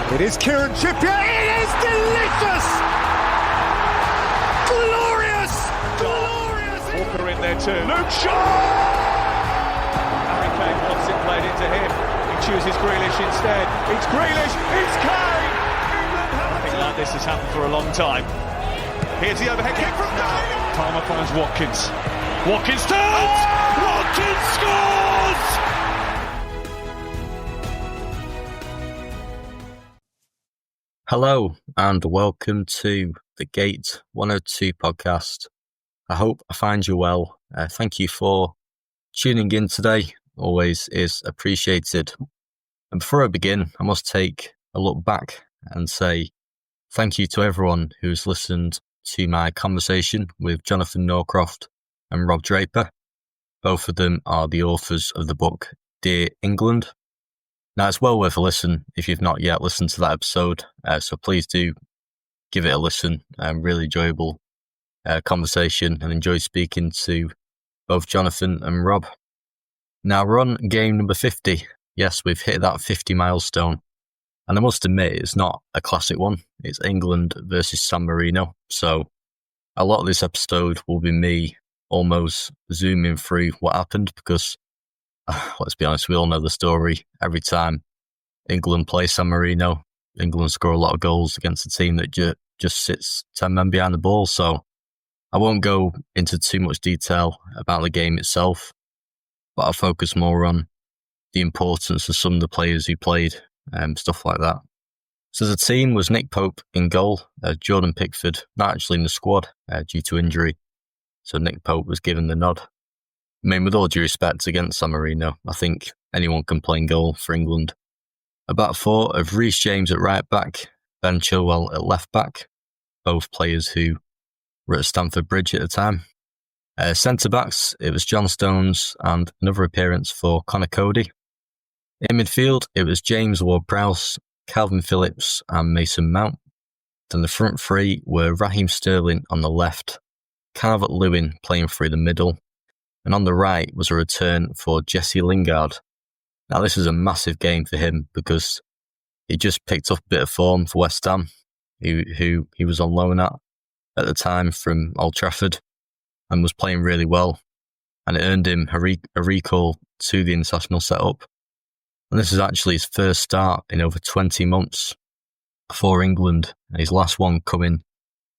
It is Kieran Trippier. It is delicious! Glorious! Glorious! Walker in there too. Luke Shaw! Harry Kane wants it played into him. He chooses Grealish instead. It's Grealish! It's Kane! I think like this has happened for a long time. Here's the overhead kick from Kane! Palmer finds Watkins. Watkins turns! Watkins scores! Hello and welcome to the Gate 102 podcast. I hope I find you well. Thank you for tuning in today. Always is appreciated. And before I begin, I must take a look back and say thank you to everyone who's listened to my conversation with Jonathan Norcroft and Rob Draper. Both of them are the authors of the book Dear England. Now, it's well worth a listen if you've not yet listened to that episode, so please do give it a listen. Really enjoyable conversation and enjoy speaking to both Jonathan and Rob. Now, we're on game number 50. Yes, we've hit that 50 milestone. And I must admit, it's not a classic one. It's England versus San Marino. So a lot of this episode will be me almost zooming through what happened because let's be honest, we all know the story. Every time England play San Marino, England score a lot of goals against a team that just sits 10 men behind the ball. So I won't go into too much detail about the game itself, but I'll focus more on the importance of some of the players who played, stuff like that. So the team was Nick Pope in goal, Jordan Pickford not actually in the squad due to injury. So Nick Pope was given the nod. I mean, with all due respect against San Marino, I think anyone can play in goal for England. A back four of Reece James at right back, Ben Chilwell at left back, both players who were at Stamford Bridge at the time. Centre-backs, it was John Stones and another appearance for Connor Cody. In midfield, it was James Ward-Prowse, Calvin Phillips and Mason Mount. Then the front three were Raheem Sterling on the left, Calvert Lewin playing through the middle, and on the right was a return for Jesse Lingard. Now, this was a massive game for him because he just picked up a bit of form for West Ham, who he was on loan at the time from Old Trafford, and was playing really well. And it earned him a recall to the international setup. And this is actually his first start in over 20 months for England. And his last one coming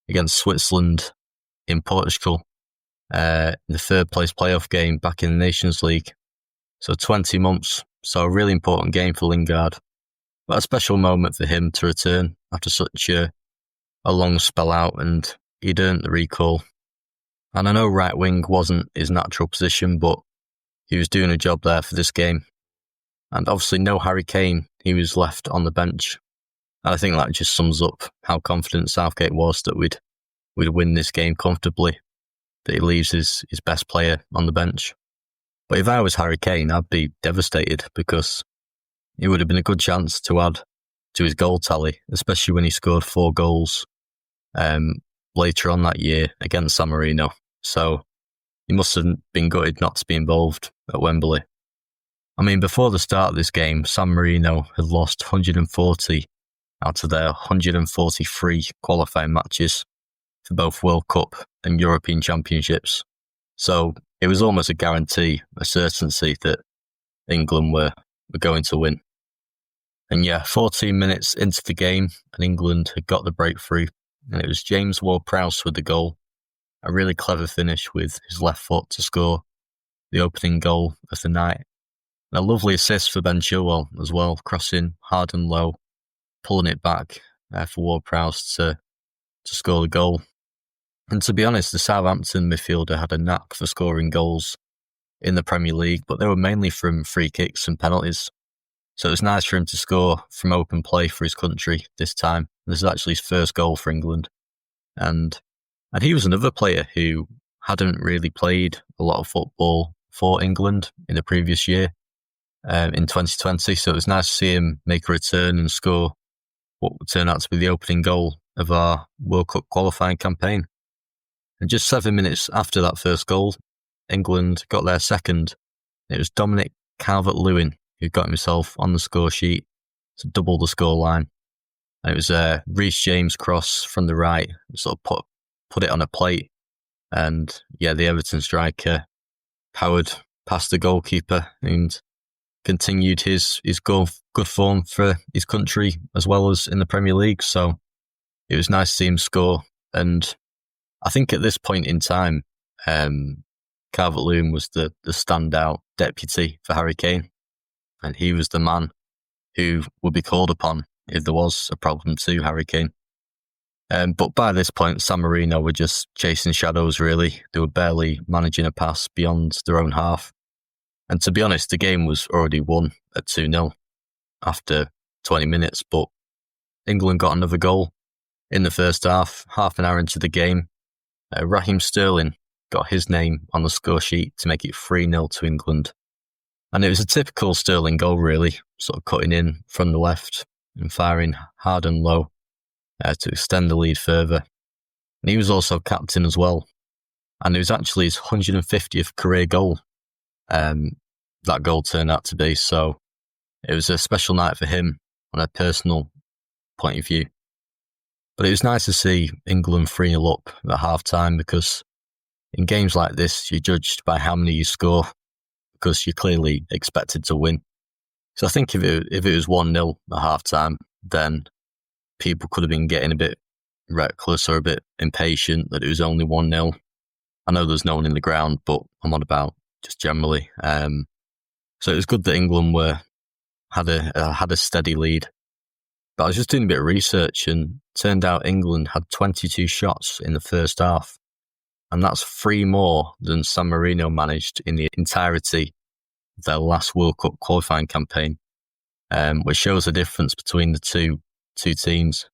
against Switzerland in Portugal. In the third place playoff game back in the Nations League. So 20 months. So a really important game for Lingard. But a special moment for him to return after such a long spell out, and he'd earned the recall. And I know right wing wasn't his natural position, but he was doing a job there for this game. And obviously no Harry Kane, he was left on the bench. And I think that just sums up how confident Southgate was that we'd win this game comfortably. That he leaves his best player on the bench. But if I was Harry Kane, I'd be devastated because it would have been a good chance to add to his goal tally, especially when he scored 4 goals later on that year against San Marino. So he must have been gutted not to be involved at Wembley. I mean, before the start of this game, San Marino had lost 140 out of their 143 qualifying matches for both World Cup and European Championships. So it was almost a guarantee, a certainty that England were going to win. And yeah, 14 minutes into the game and England had got the breakthrough, and it was James Ward-Prowse with the goal. A really clever finish with his left foot to score the opening goal of the night. And a lovely assist for Ben Chilwell as well, crossing hard and low, pulling it back for Ward-Prowse to score the goal. And to be honest, the Southampton midfielder had a knack for scoring goals in the Premier League, but they were mainly from free kicks and penalties. So it was nice for him to score from open play for his country this time. This is actually his first goal for England. And he was another player who hadn't really played a lot of football for England in the previous year, in 2020. So it was nice to see him make a return and score what would turn out to be the opening goal of our World Cup qualifying campaign. And just 7 minutes after that first goal, England got their second. It was Dominic Calvert Lewin who got himself on the score sheet to double the scoreline. And it was a Reece James cross from the right, sort of put it on a plate. And yeah, the Everton striker powered past the goalkeeper and continued his good form for his country as well as in the Premier League. So it was nice to see him score. And I think at this point in time, Calvert Lewin was the standout deputy for Harry Kane. And he was the man who would be called upon if there was a problem to Harry Kane. But by this point, San Marino were just chasing shadows, really. They were barely managing a pass beyond their own half. And to be honest, the game was already won at 2-0 after 20 minutes. But England got another goal in the first half an hour into the game. Raheem Sterling got his name on the score sheet to make it 3-0 to England. And it was a typical Sterling goal, really, sort of cutting in from the left and firing hard and low to extend the lead further. And he was also captain as well. And it was actually his 150th career goal, that goal turned out to be. So it was a special night for him on a personal point of view. But it was nice to see England 3-0 up at half-time, because in games like this, you're judged by how many you score, because you're clearly expected to win. So I think if it was 1-0 at half-time, then people could have been getting a bit reckless or a bit impatient that it was only 1-0. I know there's no one in the ground, but I'm on about just generally. So it was good that England had a steady lead. But I was just doing a bit of research, and turned out England had 22 shots in the first half. And that's 3 more than San Marino managed in the entirety of their last World Cup qualifying campaign, which shows the difference between the two teams.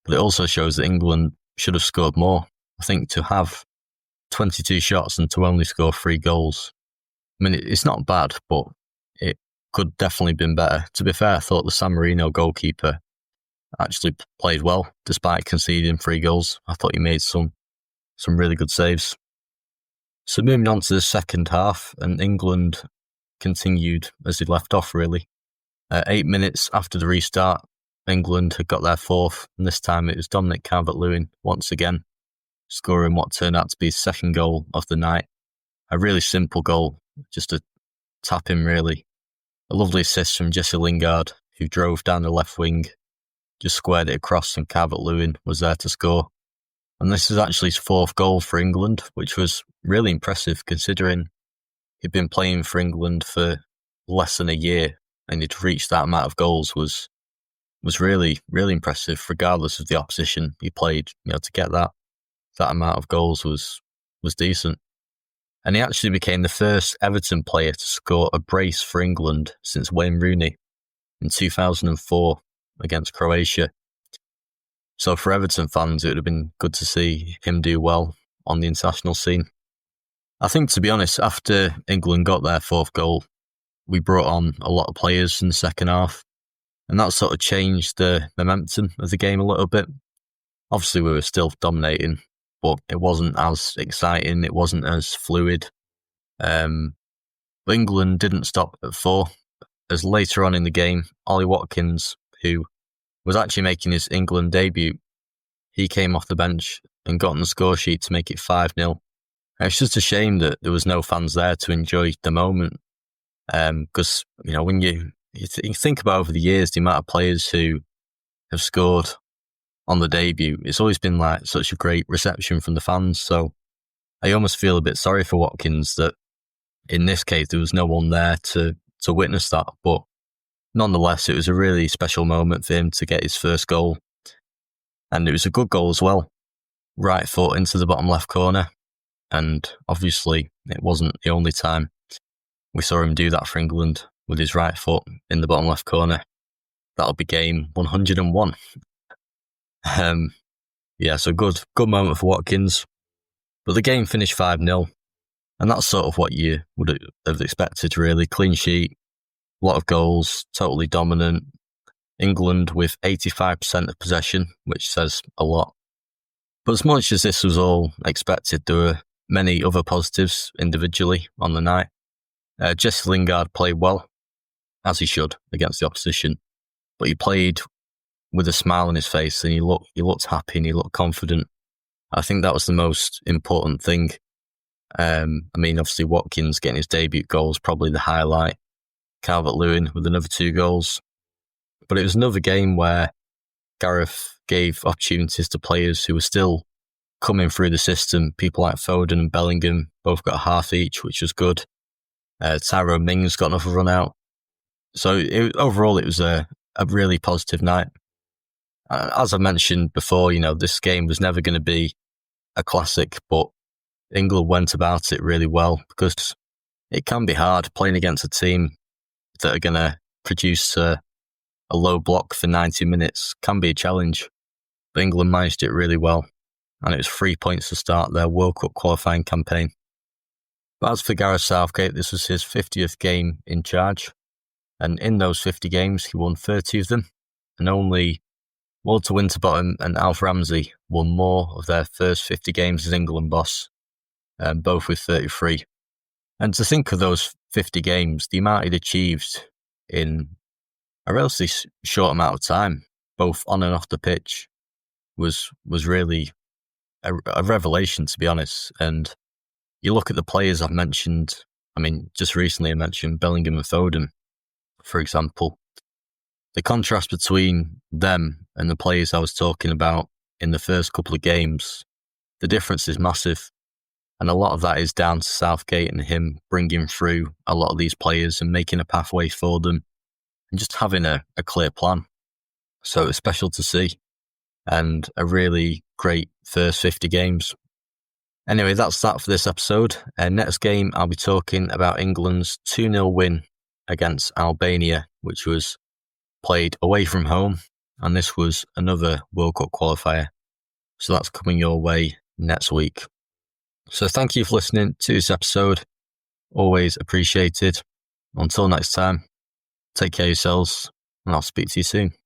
But it also shows that England should have scored more. I think to have 22 shots and to only score 3 goals, I mean, it's not bad, but it could definitely have been better. To be fair, I thought the San Marino goalkeeper actually played well, despite conceding 3 goals. I thought he made some really good saves. So moving on to the second half, and England continued as they left off, really. 8 minutes after the restart, England had got their 4th, and this time it was Dominic Calvert-Lewin once again, scoring what turned out to be his 2nd goal of the night. A really simple goal, just a tap in, really. A lovely assist from Jesse Lingard, who drove down the left wing, just squared it across, and Calvert-Lewin was there to score. And this is actually his 4th goal for England, which was really impressive considering he'd been playing for England for less than a year, and he'd reached that amount of goals was really, really impressive, regardless of the opposition he played. To get that amount of goals was decent. And he actually became the first Everton player to score a brace for England since Wayne Rooney in 2004 against Croatia. So for Everton fans, it would have been good to see him do well on the international scene. I think, to be honest, after England got their 4th goal, we brought on a lot of players in the second half, and that sort of changed the momentum of the game a little bit. Obviously, we were still dominating, but it wasn't as exciting, it wasn't as fluid. But England didn't stop at 4, as later on in the game, Ollie Watkins, who was actually making his England debut, he came off the bench and got on the score sheet to make it 5-0. It's just a shame that there was no fans there to enjoy the moment. Because, when you think about over the years, the amount of players who have scored on the debut, it's always been like such a great reception from the fans. So I almost feel a bit sorry for Watkins that in this case, there was no one there to witness that. But nonetheless, it was a really special moment for him to get his first goal. And it was a good goal as well. Right foot into the bottom left corner. And obviously, it wasn't the only time we saw him do that for England with his right foot in the bottom left corner. That'll be game 101. So good moment for Watkins. But the game finished 5-0. And that's sort of what you would have expected, really. Clean sheet, a lot of goals, totally dominant. England with 85% of possession, which says a lot. But as much as this was all expected, there were many other positives individually on the night. Jesse Lingard played well, as he should, against the opposition. But he played with a smile on his face, and he looked happy and he looked confident. I think that was the most important thing. Obviously Watkins getting his debut goal is probably the highlight. Calvert Lewin with another 2 goals. But it was another game where Gareth gave opportunities to players who were still coming through the system. People like Foden and Bellingham both got a half each, which was good. Tyrone Mings got another run out. So overall, it was a really positive night. As I mentioned before, this game was never going to be a classic, but England went about it really well, because it can be hard playing against a team that are going to produce a low block for 90 minutes. Can be a challenge, but England managed it really well, and it was 3 points to start their World Cup qualifying campaign. But as for Gareth Southgate, this was his 50th game in charge, and in those 50 games, he won 30 of them, and only Walter Winterbottom and Alf Ramsey won more of their first 50 games as England boss, both with 33. And to think of those 50 games, the amount he'd achieved in a relatively short amount of time, both on and off the pitch, was really a revelation, to be honest. And you look at the players I've mentioned. Just recently I mentioned Bellingham and Foden, for example. The contrast between them and the players I was talking about in the first couple of games, the difference is massive. And a lot of that is down to Southgate and him bringing through a lot of these players and making a pathway for them and just having a clear plan. So it was special to see, and a really great first 50 games. Anyway, that's that for this episode. Next game, I'll be talking about England's 2-0 win against Albania, which was played away from home, and this was another World Cup qualifier. So that's coming your way next week. So thank you for listening to this episode. Always appreciated. Until next time, take care of yourselves, and I'll speak to you soon.